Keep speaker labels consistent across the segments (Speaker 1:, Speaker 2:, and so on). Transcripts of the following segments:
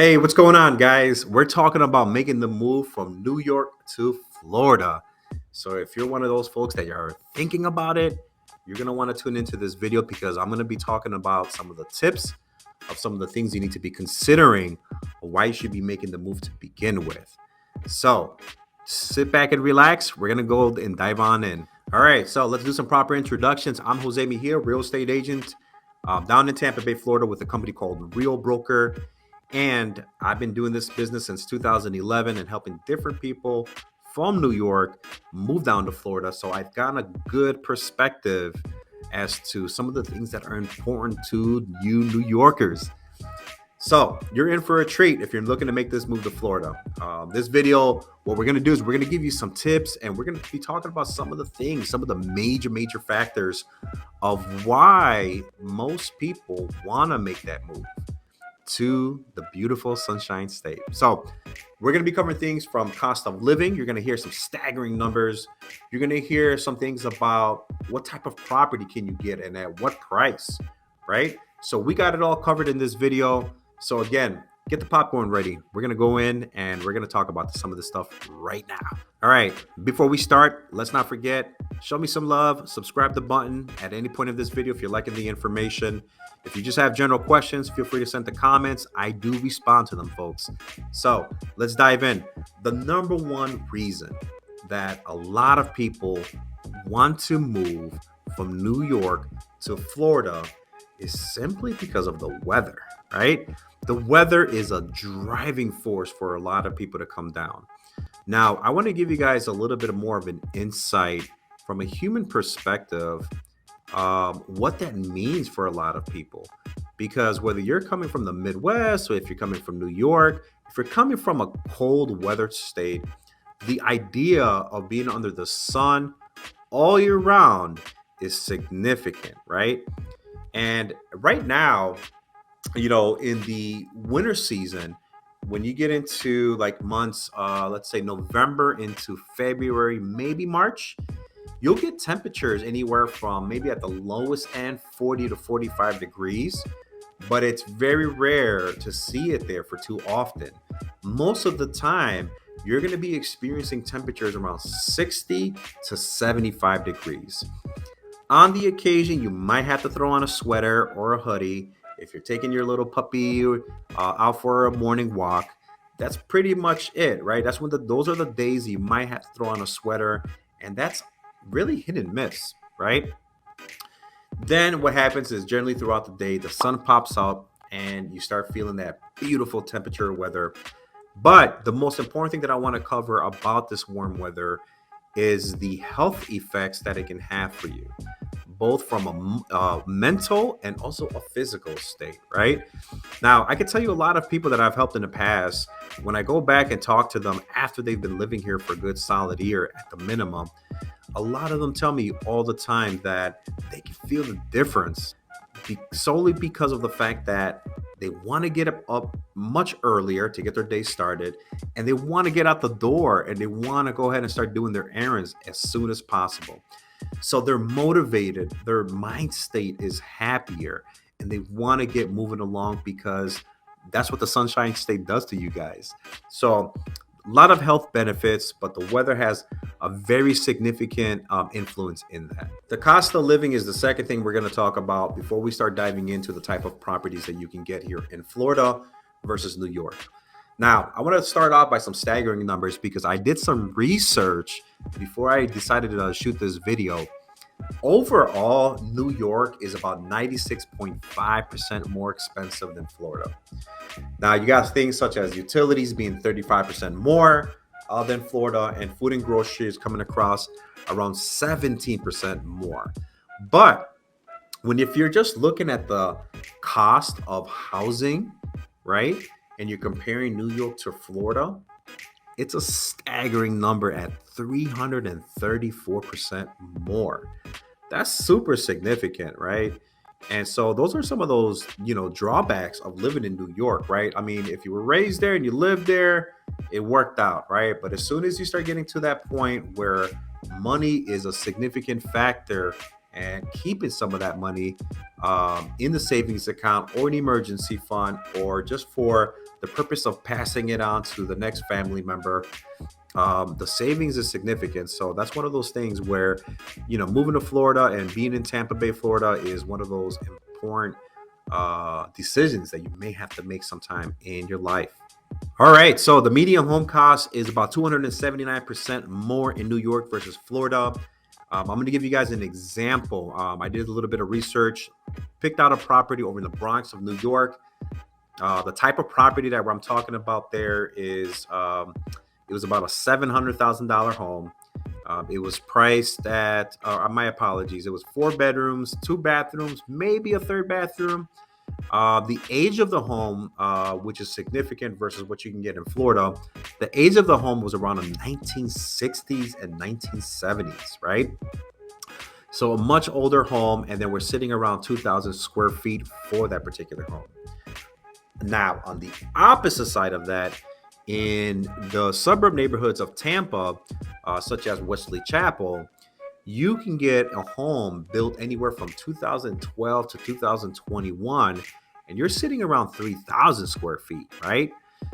Speaker 1: Hey, what's going on, guys? We're talking about making the move from New York to Florida. So, if you're one of those folks that are thinking about it, you're going to want to tune into this video because I'm going to be talking about some of the tips of some of the things you need to be considering why you should be making the move to begin with. So, sit back and relax. We're going to go and dive on in. All right, so let's do some proper introductions. I'm Jose Mejia, real estate agent down in Tampa Bay, Florida, with a company called Real Broker. And I've been doing this business since 2011 and helping different people from New York move down to Florida. So I've gotten a good perspective as to some of the things that are important to you New Yorkers. So you're in for a treat if you're looking to make this move to Florida. This video, what we're going to do is we're going to give you some tips, and we're going to be talking about some of the things, some of the major factors of why most people want to make that move to the beautiful Sunshine State. So we're going to be covering things from cost of living. You're going to hear some staggering numbers. You're going to hear some things about what type of property can you get and at what price, right? So we got it all covered in this video. So again, get the popcorn ready. We're going to go in and we're going to talk about some of this stuff right now. All right, before we start, let's not forget, show me some love, subscribe the button at any point of this video if you're liking the information. If you just have general questions, feel free to send the comments. I do respond to them, folks. So let's dive in. The number one reason that a lot of people want to move from New York to Florida is simply because of the weather, right? The weather is a driving force for a lot of people to come down. Now, I want to give you guys a little bit more of an insight from a human perspective, what that means for a lot of people. Because whether you're coming from the Midwest or if you're coming from New York, if you're coming from a cold weather state, the idea of being under the sun all year round is significant, right? And right now, in the winter season, when you get into like months, let's say November into February, maybe March, you'll get temperatures anywhere from maybe at the lowest end 40 to 45 degrees, but it's very rare to see it there for too often. Most of the time, you're going to be experiencing temperatures around 60 to 75 degrees. On the occasion, you might have to throw on a sweater or a hoodie. If you're taking your little puppy out for a morning walk, that's pretty much it, right? Those are the days you might have to throw on a sweater, and that's really hit and miss, right? Then what happens is generally throughout the day, the sun pops up and you start feeling that beautiful temperature weather. But the most important thing that I want to cover about this warm weather is the health effects that it can have for you, both from a mental and also a physical state, right? Now, I can tell you a lot of people that I've helped in the past, when I go back and talk to them after they've been living here for a good solid year at the minimum, a lot of them tell me all the time that they can feel the difference solely because of the fact that they want to get up much earlier to get their day started, and they want to get out the door and they want to go ahead and start doing their errands as soon as possible. So they're motivated, their mind state is happier, and they want to get moving along because that's what the Sunshine State does to you guys. So a lot of health benefits, but the weather has a very significant influence in that. The cost of living is the second thing we're going to talk about before we start diving into the type of properties that you can get here in Florida versus New York. Now, I want to start off by some staggering numbers because I did some research before I decided to shoot this video. Overall, New York is about 96.5% more expensive than Florida. Now, you got things such as utilities being 35% more than Florida, and food and groceries coming across around 17% more. But if you're just looking at the cost of housing, right, and you're comparing New York to Florida, it's a staggering number at 334% more. That's super significant, right? And so those are some of those, drawbacks of living in New York, right? I mean, if you were raised there and you lived there, it worked out, right? But as soon as you start getting to that point where money is a significant factor and keeping some of that money in the savings account or an emergency fund or just for the purpose of passing it on to the next family member. The savings is significant. So that's one of those things where, moving to Florida and being in Tampa Bay, Florida is one of those important decisions that you may have to make sometime in your life. All right, so the median home cost is about 279% more in New York versus Florida. I'm going to give you guys an example. I did a little bit of research, picked out a property over in the Bronx of New York. The type of property that I'm talking about there is it was about a $700,000 home. It was priced at, my apologies, it was 4 bedrooms, 2 bathrooms, maybe a third bathroom. The age of the home, which is significant versus what you can get in Florida, the age of the home was around the 1960s and 1970s, right? So a much older home, and then we're sitting around 2,000 square feet for that particular home. Now, on the opposite side of that, in the suburb neighborhoods of Tampa, such as Wesley Chapel, you can get a home built anywhere from 2012 to 2021, and you're sitting around 3,000 square feet, right?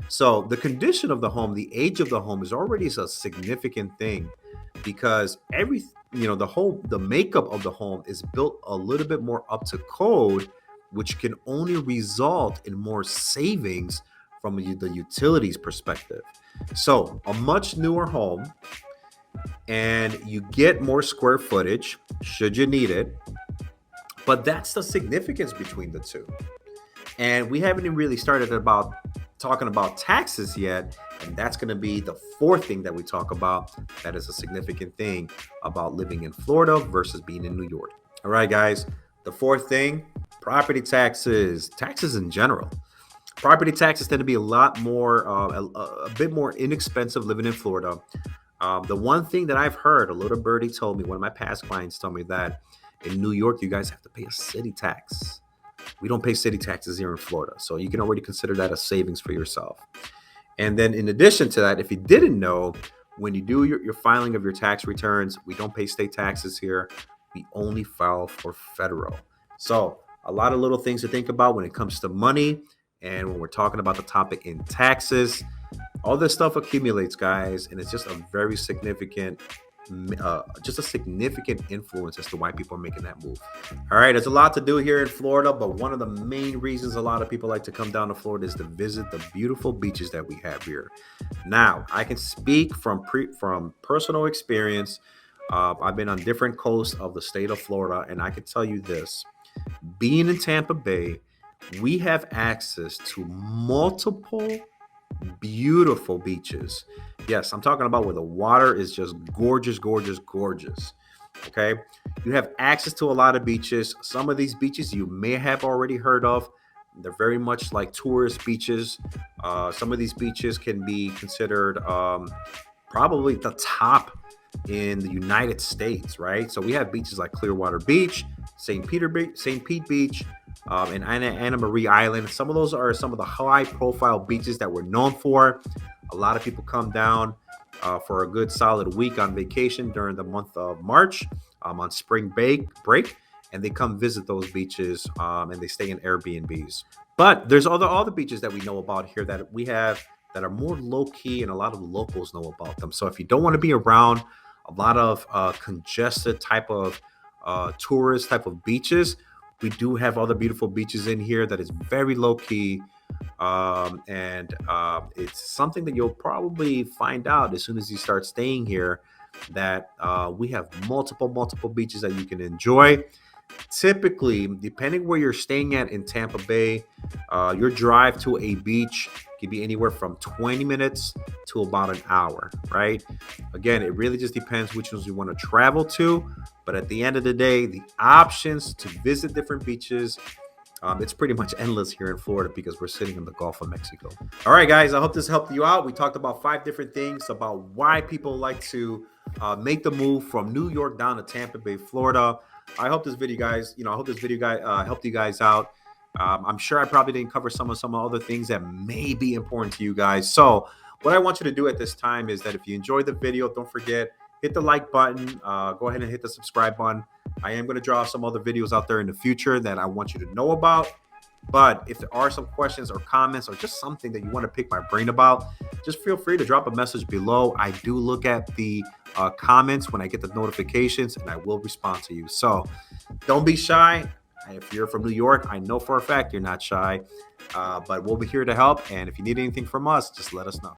Speaker 1: So the condition of the home, the age of the home is already a significant thing, because the makeup of the home is built a little bit more up to code, which can only result in more savings from the utilities perspective. So a much newer home, and you get more square footage should you need it. But that's the significance between the two. And we haven't even really started about talking about taxes yet. And that's going to be the fourth thing that we talk about. That is a significant thing about living in Florida versus being in New York. All right, guys. The fourth thing, property taxes, taxes in general. Property taxes tend to be a lot more, a bit more inexpensive living in Florida. The one thing that I've heard, a little birdie told me, one of my past clients told me that in New York, you guys have to pay a city tax. We don't pay city taxes here in Florida. So you can already consider that a savings for yourself. And then in addition to that, if you didn't know, when you do your filing of your tax returns, we don't pay state taxes here. We only file for federal. So a lot of little things to think about when it comes to money. And when we're talking about the topic in taxes, all this stuff accumulates, guys, and it's just a very significant, influence as to why people are making that move. All right, there's a lot to do here in Florida, but one of the main reasons a lot of people like to come down to Florida is to visit the beautiful beaches that we have here. Now, I can speak from personal experience. I've been on different coasts of the state of Florida, and I can tell you this: being in Tampa Bay, we have access to multiple beautiful beaches. Yes, I'm talking about where the water is just gorgeous, gorgeous, gorgeous. Okay. You have access to a lot of beaches. Some of these beaches you may have already heard of. They're very much like tourist beaches. Some of these beaches can be considered probably the top in the United States, right? So we have beaches like Clearwater Beach, St. Pete Beach, and Anna Marie Island. Some of those are some of the high-profile beaches that we're known for. A lot of people come down for a good solid week on vacation during the month of March on spring break, and they come visit those beaches and they stay in Airbnbs. But there's all the beaches that we know about here that we have that are more low-key, and a lot of locals know about them. So if you don't want to be around a lot of congested type of tourist type of beaches, we do have other beautiful beaches in here that is very low-key. And it's something that you'll probably find out as soon as you start staying here, that we have multiple beaches that you can enjoy. Typically, depending where you're staying at in Tampa Bay, your drive to a beach can be anywhere from 20 minutes to about an hour, right? Again, it really just depends which ones you want to travel to. But at the end of the day, the options to visit different beaches, it's pretty much endless here in Florida because we're sitting in the Gulf of Mexico. All right, guys, I hope this helped you out. We talked about 5 different things about why people like to make the move from New York down to Tampa Bay, Florida. I hope this video, guys, helped you guys out. I'm sure I probably didn't cover some other things that may be important to you guys. So what I want you to do at this time is that if you enjoyed the video, don't forget, hit the like button. Go ahead and hit the subscribe button. I am going to draw some other videos out there in the future that I want you to know about. But if there are some questions or comments or just something that you want to pick my brain about, just feel free to drop a message below. I do look at the comments when I get the notifications, and I will respond to you. So don't be shy. If you're from New York, I know for a fact you're not shy, but we'll be here to help. And if you need anything from us, just let us know.